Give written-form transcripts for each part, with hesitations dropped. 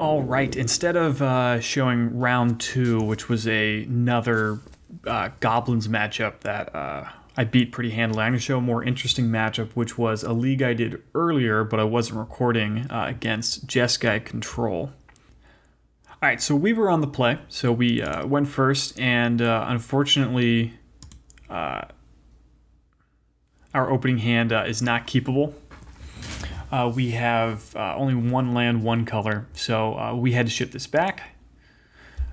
All right, instead of showing round two, which was another Goblins matchup that I beat pretty handily, I'm going to show a more interesting matchup, which was a league I did earlier, but I wasn't recording against Jeskai Control. All right, so we were on the play, so we went first, and unfortunately, our opening hand is not keepable. We have only one land, one color, so we had to ship this back.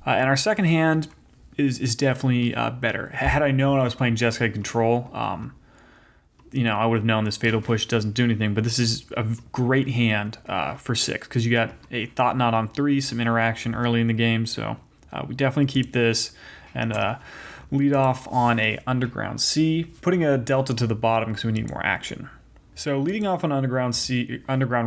And our second hand is definitely better. Had I known I was playing Jeskai Control, I would have known this Fatal Push doesn't do anything, but this is a great hand for 6, because you got a Thought Knot on 3, some interaction early in the game, so we definitely keep this, and lead off on a Underground Sea, putting a Delta to the bottom because we need more action. So leading off on Underground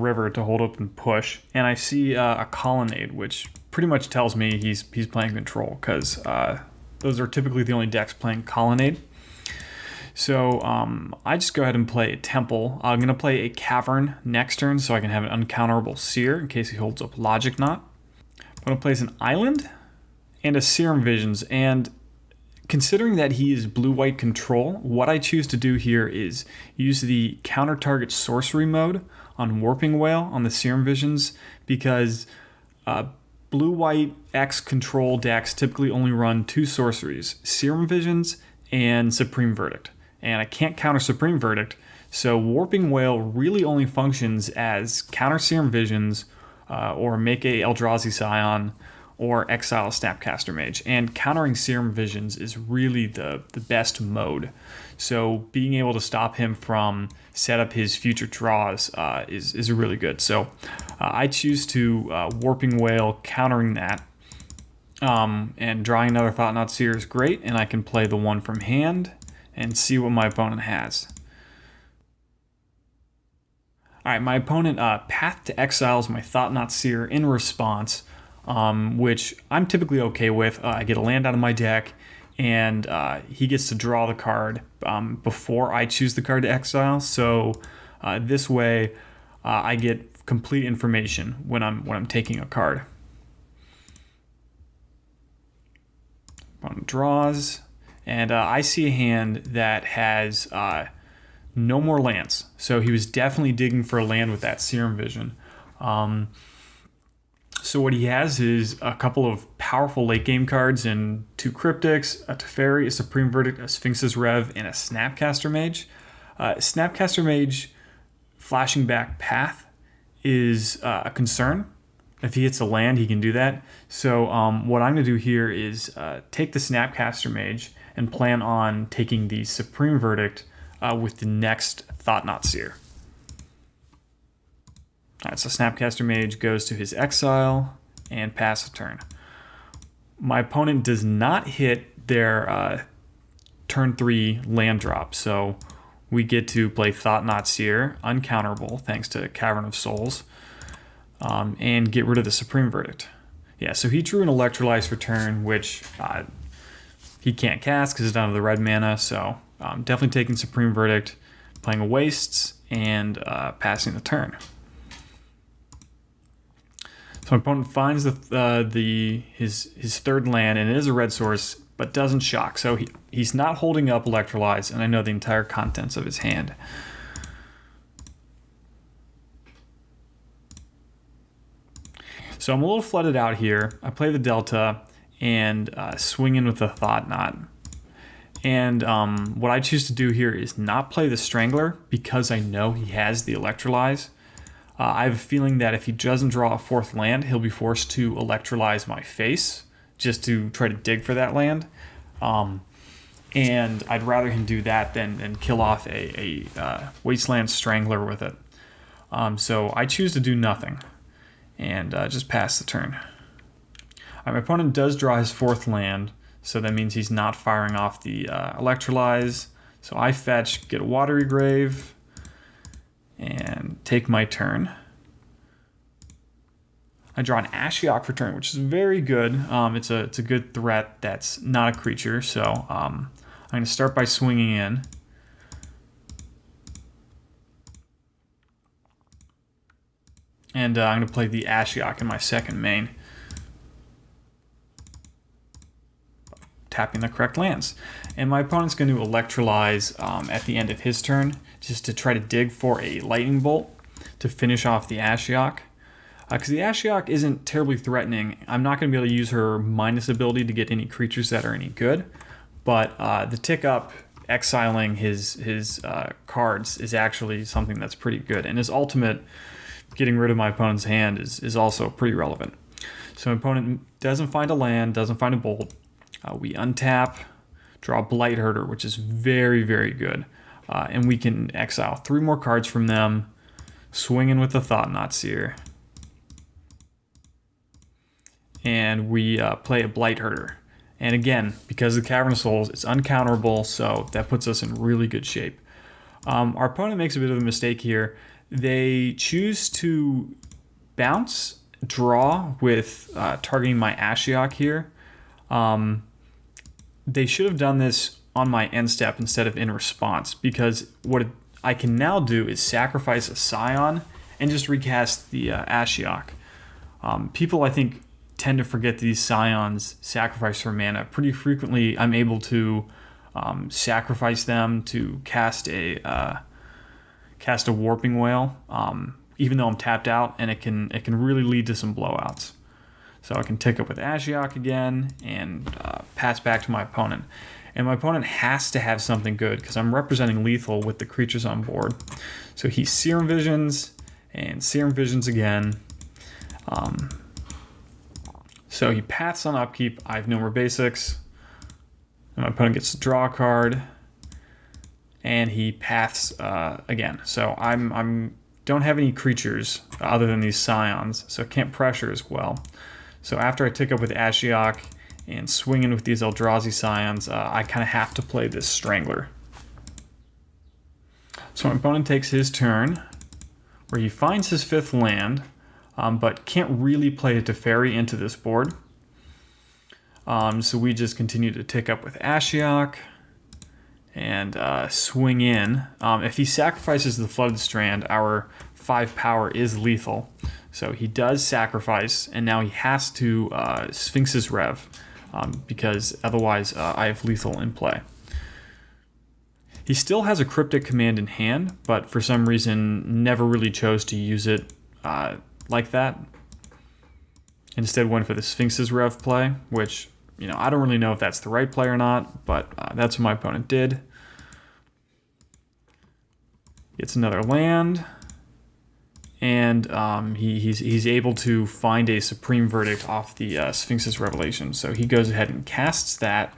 River to hold up and push, and I see a Colonnade, which pretty much tells me he's playing Control, because those are typically the only decks playing Colonnade. So I just go ahead and play a Temple. I'm going to play a Cavern next turn so I can have an uncounterable Seer in case he holds up Logic Knot. I'm going to place an Island and a Serum Visions, and considering that he is blue-white control, what I choose to do here is use the counter-target sorcery mode on Warping Whale on the Serum Visions, because blue-white X control decks typically only run 2 sorceries, Serum Visions and Supreme Verdict. And I can't counter Supreme Verdict, so Warping Whale really only functions as counter Serum Visions or make a Eldrazi Scion, or exile a Snapcaster Mage. And countering Serum Visions is really the best mode. So being able to stop him from set up his future draws is really good. So I choose to Warping Whale, countering that. And drawing another Thought Knot Seer is great, and I can play the one from hand and see what my opponent has. All right, my opponent Path to Exiles my Thought Knot Seer in response, which I'm typically okay with. I get a land out of my deck, and he gets to draw the card before I choose the card to exile. So this way, I get complete information when I'm taking a card. Opponent draws, and I see a hand that has no more lands. So he was definitely digging for a land with that Serum Vision. So what he has is a couple of powerful late game cards and 2 Cryptics, a Teferi, a Supreme Verdict, a Sphinx's Rev, and a Snapcaster Mage. Snapcaster Mage flashing back Path is a concern. If he hits a land, he can do that. So what I'm going to do here is take the Snapcaster Mage and plan on taking the Supreme Verdict with the next Thought Knot Seer. All right, so Snapcaster Mage goes to his exile and pass a turn. My opponent does not hit their turn 3 land drop, so we get to play Thought Knot Seer, uncounterable, thanks to Cavern of Souls, and get rid of the Supreme Verdict. Yeah, so he drew an Electrolyze for turn, which he can't cast because it's down to the red mana, so definitely taking Supreme Verdict, playing Wastes, and passing the turn. So my opponent finds his third land, and it is a red source, but doesn't shock. So he's not holding up Electrolyze, and I know the entire contents of his hand. So I'm a little flooded out here. I play the Delta and swing in with the Thought Knot. And what I choose to do here is not play the Strangler because I know he has the Electrolyze. I have a feeling that if he doesn't draw a 4th land, he'll be forced to Electrolyze my face just to try to dig for that land. And I'd rather him do that than kill off a Wasteland Strangler with it. So I choose to do nothing and just pass the turn. My opponent does draw his 4th land, so that means he's not firing off the Electrolyze. So I fetch, get a Watery Grave, and take my turn. I draw an Ashiok for turn, which is very good. It's a good threat that's not a creature, so I'm going to start by swinging in. And I'm going to play the Ashiok in my second main. Tapping the correct lands. And my opponent's going to electrolyze at the end of his turn, just to try to dig for a lightning bolt to finish off the Ashiok. Because the Ashiok isn't terribly threatening. I'm not going to be able to use her minus ability to get any creatures that are any good. But the tick up, exiling his cards, is actually something that's pretty good. And his ultimate, getting rid of my opponent's hand, is also pretty relevant. So my opponent doesn't find a land, doesn't find a bolt. We untap, draw Blight Herder, which is very, very good. And we can exile 3 more cards from them, swing in with the Thought-Knot Seer. And we play a Blight Herder. And again, because of the Cavern of Souls, it's uncounterable, so that puts us in really good shape. Our opponent makes a bit of a mistake here. They choose to bounce, draw with targeting my Ashiok here. They should have done this on my end step instead of in response, because what I can now do is sacrifice a Scion and just recast the Ashiok. People, I think, tend to forget these Scions sacrifice for mana. Pretty frequently, I'm able to sacrifice them to cast a Warping Whale, even though I'm tapped out, and it can really lead to some blowouts. So I can tick up with Ashiok again and pass back to my opponent. And my opponent has to have something good because I'm representing lethal with the creatures on board. So he Serum Visions and Serum Visions again. So he paths on upkeep. I have no more basics. And my opponent gets to draw a card. And he paths again. So I'm don't have any creatures other than these Scions, so I can't pressure as well. So after I tick up with Ashiok and swing in with these Eldrazi Scions, I kind of have to play this Strangler. So my opponent takes his turn, where he finds his 5th land, but can't really play a Teferi into this board. So we just continue to tick up with Ashiok and swing in. If he sacrifices the Flooded Strand, our 5 power is lethal. So he does sacrifice, and now he has to Sphinx's Rev, because otherwise I have lethal in play. He still has a Cryptic Command in hand, but for some reason never really chose to use it like that. Instead went for the Sphinx's Rev play, which, I don't really know if that's the right play or not, but that's what my opponent did. Gets another land. And he's able to find a Supreme Verdict off the Sphinx's Revelation. So he goes ahead and casts that,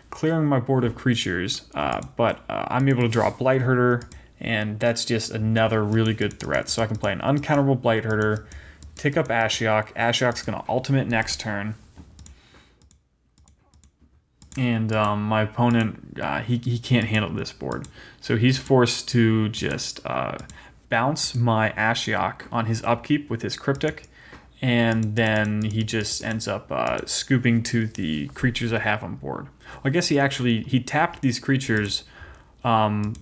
clearing my board of creatures. But I'm able to draw Blight Herder, and that's just another really good threat. So I can play an uncounterable Blight Herder, tick up Ashiok. Ashiok's going to ultimate next turn. And my opponent, he can't handle this board. So he's forced to just bounce my Ashiok on his upkeep with his Cryptic, and then he just ends up scooping to the creatures I have on board. Well, I guess he tapped these creatures, but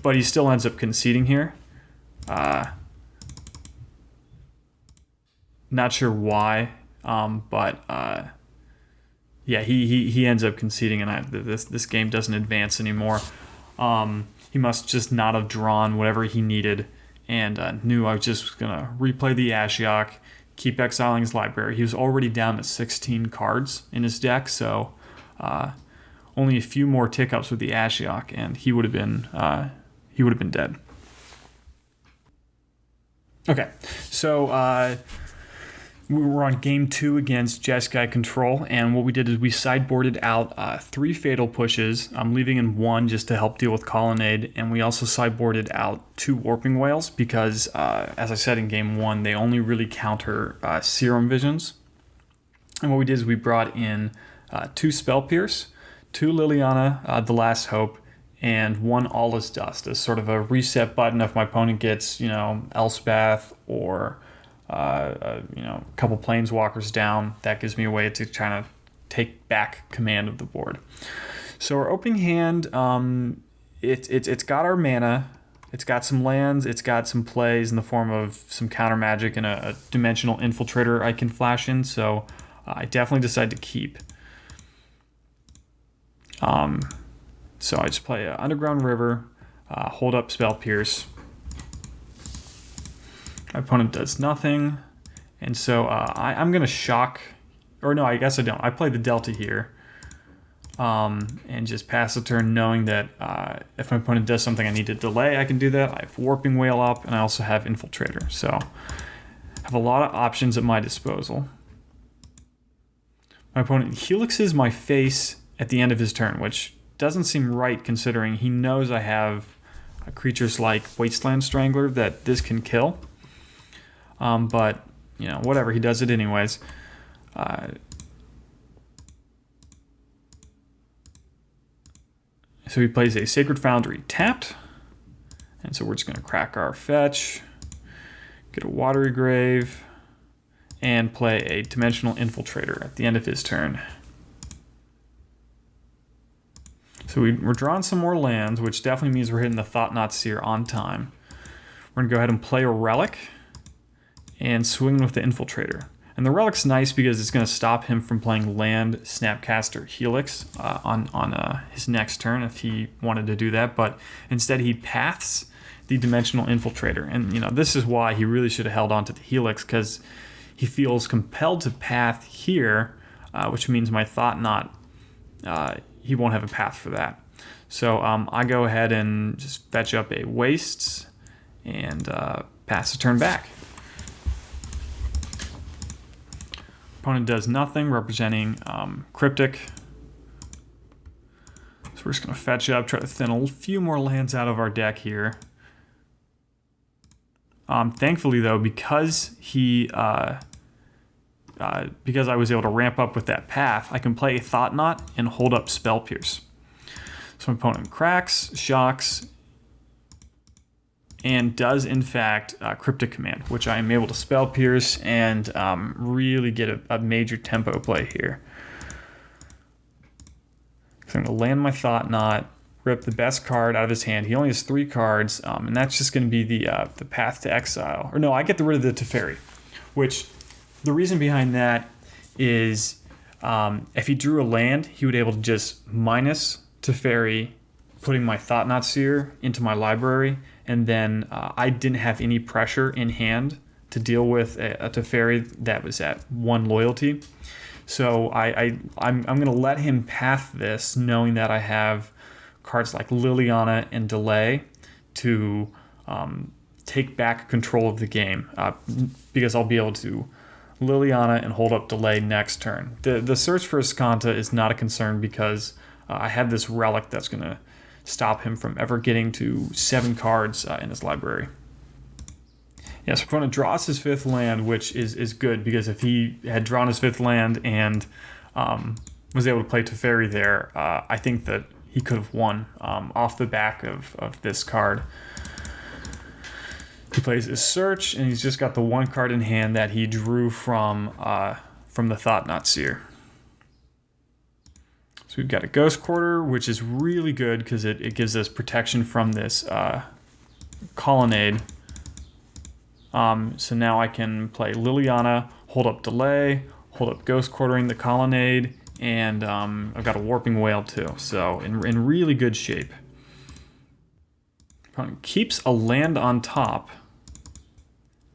he still ends up conceding here. Not sure why, but yeah, he ends up conceding, and this game doesn't advance anymore. He must just not have drawn whatever he needed, and knew I was just going to replay the Ashiok, keep exiling his library. He was already down to 16 cards in his deck, so only a few more tick-ups with the Ashiok, and he would have been dead. Okay, so we were on game 2 against Jeskai Control, and what we did is we sideboarded out 3 Fatal Pushes. I'm leaving in 1 just to help deal with Colonnade, and we also sideboarded out 2 Warping Whales because, as I said in game 1, they only really counter Serum Visions. And what we did is we brought in 2 Spell Pierce, 2 Liliana, The Last Hope, and 1 All Is Dust as sort of a reset button if my opponent gets, Elspeth or a couple Planeswalkers down. That gives me a way to try to take back command of the board. So our opening hand, it's got our mana. It's got some lands, it's got some plays in the form of some counter magic and a dimensional infiltrator I can flash in, so I definitely decide to keep. So I just play Underground River, hold up Spell Pierce. My opponent does nothing, and so I'm going to shock, or no, I guess I don't. I play the Delta here, and just pass the turn knowing that if my opponent does something I need to delay, I can do that. I have Warping Whale up, and I also have Infiltrator, so I have a lot of options at my disposal. My opponent helixes my face at the end of his turn, which doesn't seem right considering he knows I have creatures like Wasteland Strangler that this can kill. But, you know, whatever, he does it anyways. So he plays a Sacred Foundry tapped. And so we're just going to crack our fetch, get a Watery Grave, and play a Dimensional Infiltrator at the end of his turn. So we're drawing some more lands, which definitely means we're hitting the Thought-Knot Seer on time. We're going to go ahead and play a Relic and swing with the Infiltrator. And the Relic's nice because it's going to stop him from playing land Snapcaster Helix on his next turn if he wanted to do that. But instead he paths the Dimensional Infiltrator. And you know, this is why he really should have held on to the Helix, because he feels compelled to path here, which means my Thought-Knot, he won't have a path for that. So I go ahead and just fetch up a Wastes and pass the turn back. Opponent does nothing, representing Cryptic. So we're just going to fetch up, try to thin a few more lands out of our deck here. Thankfully, though, because because I was able to ramp up with that path, I can play a Thought-Knot and hold up Spell Pierce. So my opponent cracks, shocks, and does in fact Cryptic Command, which I am able to Spell Pierce and really get a major tempo play here. So I'm going to land my Thought-Knot, rip the best card out of his hand. He only has 3 cards, and that's just going to be the Path to Exile. Or no, I get rid of the Teferi, which the reason behind that is if he drew a land, he would be able to just minus Teferi, putting my Thought-Knot Seer into my library, and then I didn't have any pressure in hand to deal with a Teferi that was at 1 loyalty. So I'm going to let him path this, knowing that I have cards like Liliana and Delay to take back control of the game, because I'll be able to Liliana and hold up Delay next turn. The search for Escanta is not a concern because I have this Relic that's going to stop him from ever getting to 7 cards in his library. Yes, opponent draws his 5th land, which is good, because if he had drawn his 5th land and was able to play Teferi there, I think that he could have won off the back of this card. He plays his Search, and he's just got the 1 card in hand that he drew from the Thought-Knot Seer. So we've got a Ghost Quarter, which is really good because it gives us protection from this Colonnade. So now I can play Liliana, hold up Delay, hold up Ghost Quartering the Colonnade, and I've got a Warping Whale too. So in really good shape. Opponent keeps a land on top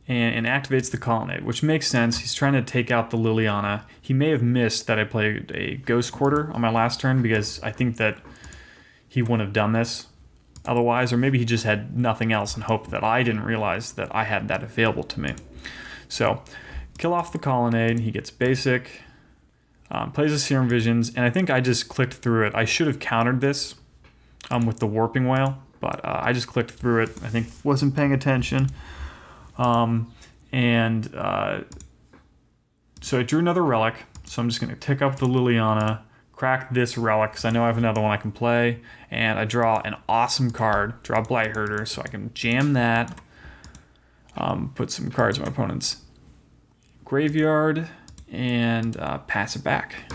and activates the Colonnade, which makes sense. He's trying to take out the Liliana. He may have missed that I played a Ghost Quarter on my last turn, because I think that he wouldn't have done this otherwise, or maybe he just had nothing else and hoped that I didn't realize that I had that available to me. So, kill off the Colonnade, he gets basic, plays a Serum Visions, and I think I just clicked through it. I should have countered this with the Warping Whale, but I just clicked through it. I think wasn't paying attention. So I drew another Relic, so I'm just going to tick up the Liliana, crack this Relic, because I know I have another one I can play, and I draw an awesome card, draw Blightherder, so I can jam that, put some cards in my opponent's graveyard, and pass it back.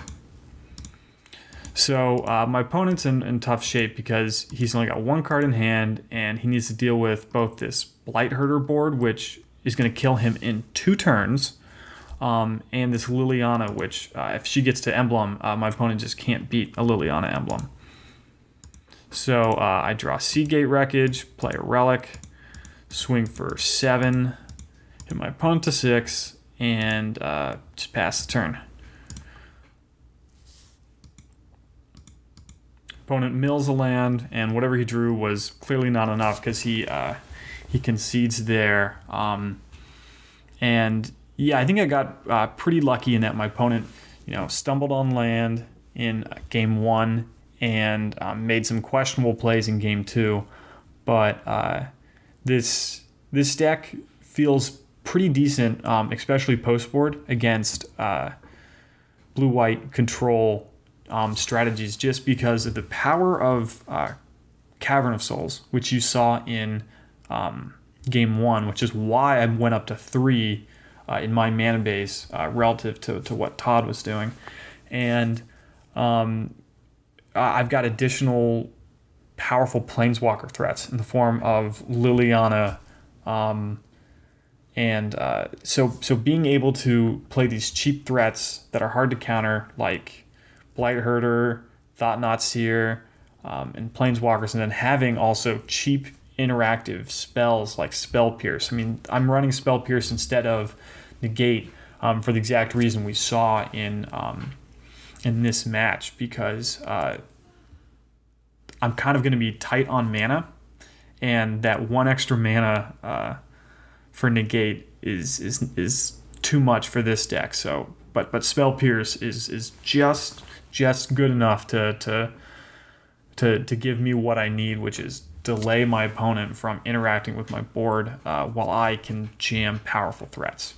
So my opponent's in tough shape because he's only got one card in hand, and he needs to deal with both this Blight Herder board, which is going to kill him in 2 turns, and this Liliana, which if she gets to emblem, my opponent just can't beat a Liliana emblem. So I draw Seagate Wreckage, play a Relic, swing for 7, hit my opponent to 6, and just pass the turn. Opponent mills a land, and whatever he drew was clearly not enough because he concedes there. And yeah, I think I got pretty lucky in that my opponent, stumbled on land in game 1 and made some questionable plays in game 2. But this deck feels pretty decent, especially post board against blue-white control strategies, just because of the power of Cavern of Souls, which you saw in game 1, which is why I went up to 3 in my mana base relative to what Todd was doing. And I've got additional powerful Planeswalker threats in the form of Liliana, so being able to play these cheap threats that are hard to counter, like Blight Herder, Thought-Knot Seer, and Planeswalkers, and then having also cheap interactive spells like Spell Pierce. I mean, I'm running Spell Pierce instead of Negate for the exact reason we saw in this match, because I'm kind of going to be tight on mana, and that 1 extra mana for Negate is too much for this deck. So, but Spell Pierce is just good enough to give me what I need, which is delay my opponent from interacting with my board while I can jam powerful threats.